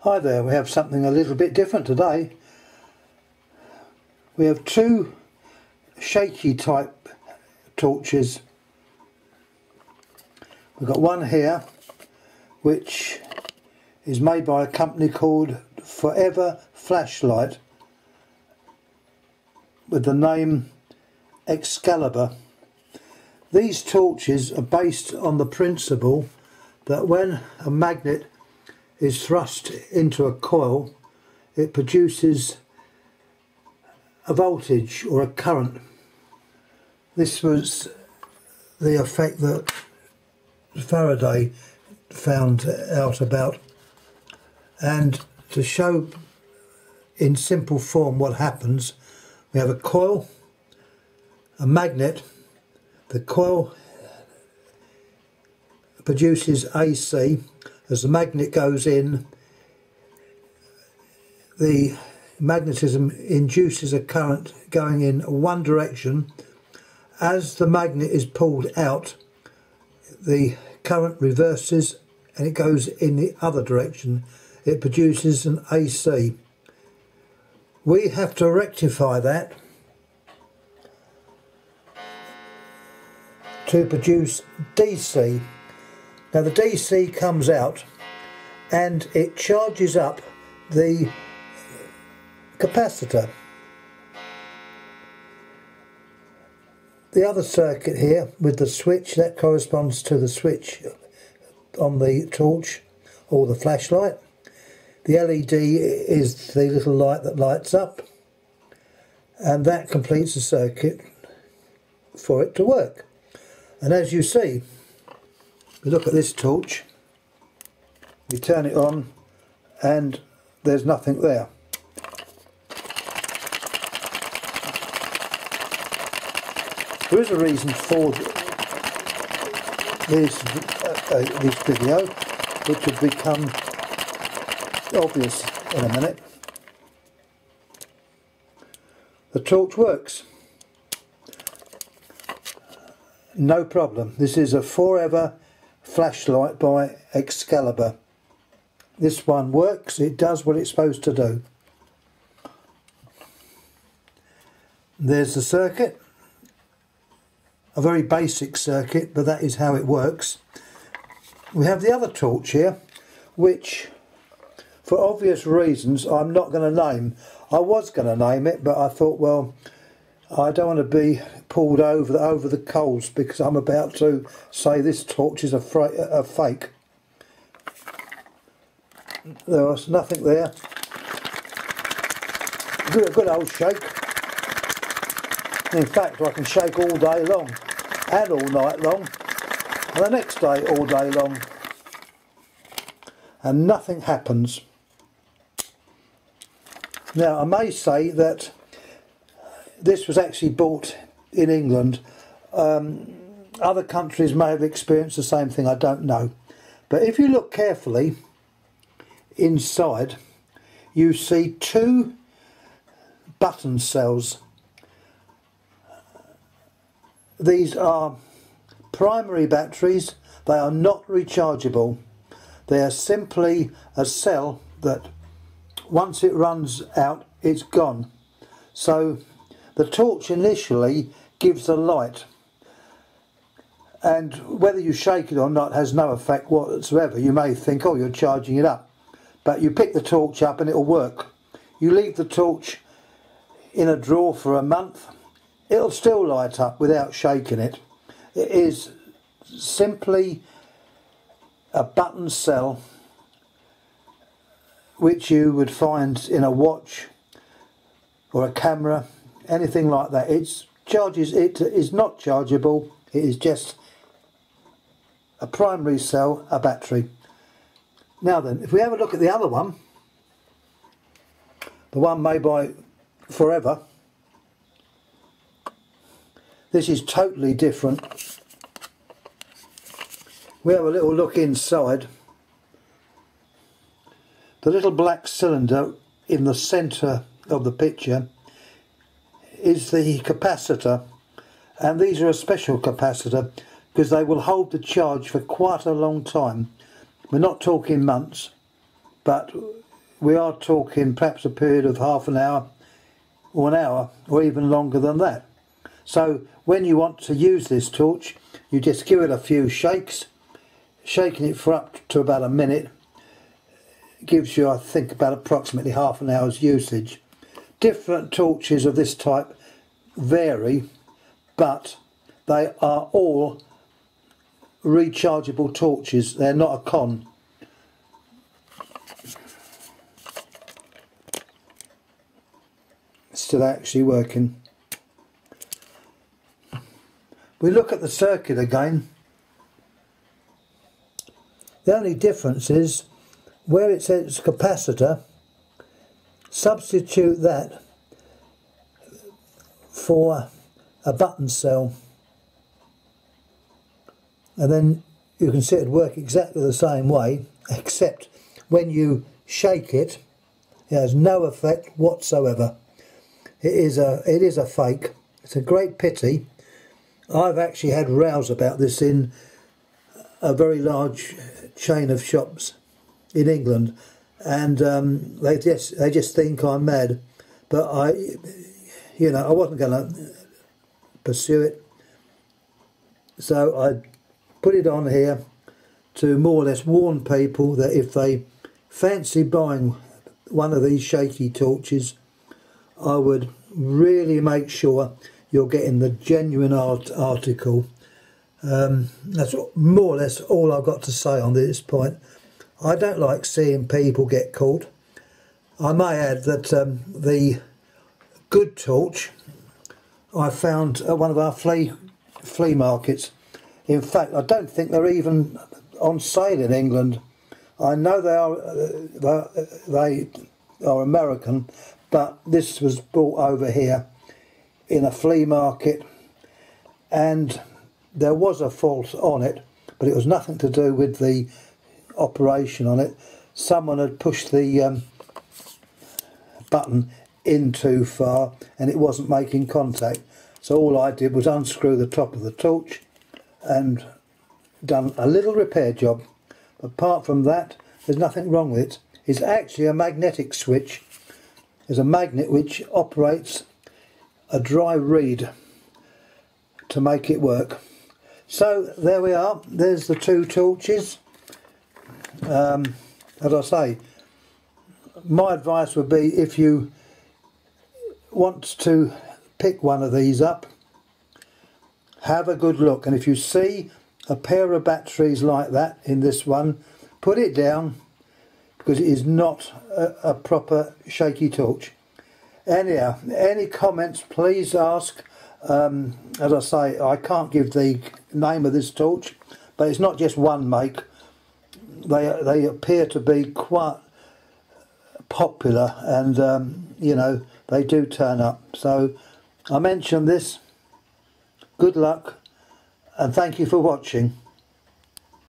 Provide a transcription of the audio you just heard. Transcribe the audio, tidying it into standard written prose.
Hi there, we have something a little bit different today. We have two shaky type torches. We've got one here which is made by a company called Forever Flashlight with the name Excalibur. These torches are based on the principle that when a magnet is thrust into a coil, it produces a voltage or a current. This was the effect that Faraday found out about, and to show in simple form what happens, we have a coil, a magnet. The coil produces AC. As the magnet goes in, the magnetism induces a current going in one direction. As the magnet is pulled out, the current reverses and it goes in the other direction. It produces an AC. We have to rectify that to produce DC. Now the DC comes out and it charges up the capacitor. The other circuit here with the switch, that corresponds to the switch on the torch or the flashlight. The LED is the little light that lights up, and that completes the circuit for it to work. And as you see, we look at this torch, we turn it on and there's nothing there. There is a reason for this video, which will become obvious in a minute. The torch works. No problem. This is a Forever Flashlight by Excalibur. This one works, it does what it's supposed to do. There's the circuit. A very basic circuit, but that is how it works. We have the other torch here, which for obvious reasons I'm not going to name. I was going to name it, but I thought, well, I don't want to be pulled over the coals because I'm about to say this torch is a fake. There was nothing there. A good old shake. In fact, I can shake all day long and all night long and the next day all day long and nothing happens. Now I may say that this was actually bought in England. Other countries may have experienced the same thing, I don't know. But if you look carefully inside, you see two button cells. These are primary batteries. They are not rechargeable. They are simply a cell that once it runs out, it's gone. So the torch initially gives a light, and whether you shake it or not has no effect whatsoever. You may think, oh, you're charging it up, but you pick the torch up and it'll work. You leave the torch in a drawer for a month, it'll still light up without shaking it. It is simply a button cell which you would find in a watch or a camera, anything like that. It is not chargeable, it is just a primary cell, a battery. Now then, if we have a look at the other one, the one made by Forever, this is totally different. We have a little look inside. The little black cylinder in the centre of the picture is the capacitor, and these are a special capacitor because they will hold the charge for quite a long time. We're not talking months, but we are talking perhaps a period of half an hour or an hour or even longer than that. So when you want to use this torch, you just give it a few shakes. Shaking it for up to about a minute gives you, I think, about approximately half an hour's usage. Different torches of this type vary, but they are all rechargeable torches. They're not a con. Still actually working. We look at the circuit again. The only difference is where it says capacitor, substitute that for a button cell, and then you can see it work exactly the same way, except when you shake it, it has no effect whatsoever. It is a fake. It's a great pity. I've actually had rows about this in a very large chain of shops in England, and they just think I'm mad, but I wasn't going to pursue it, so I put it on here to more or less warn people that if they fancy buying one of these shaky torches, I would really make sure you're getting the genuine article. That's more or less all I've got to say on this point. I don't like seeing people get caught. I may add that the good torch I found at one of our flea markets. In fact, I don't think they're even on sale in England. I know they are American, but this was brought over here in a flea market, and there was a fault on it, but it was nothing to do with the operation on it. Someone had pushed the button in too far and it wasn't making contact, so all I did was unscrew the top of the torch and done a little repair job. Apart from that, there's nothing wrong with it. It's actually a magnetic switch. There's a magnet which operates a dry reed to make it work. So there we are. There's the two torches. As I say, my advice would be, if you want to pick one of these up, have a good look, and if you see a pair of batteries like that in this one, put it down, because it is not a proper shaky torch. Anyhow, any comments, please ask. As I say, I can't give the name of this torch, but it's not just one make. They appear to be quite popular, and they do turn up. So I mentioned this. Good luck, and thank you for watching.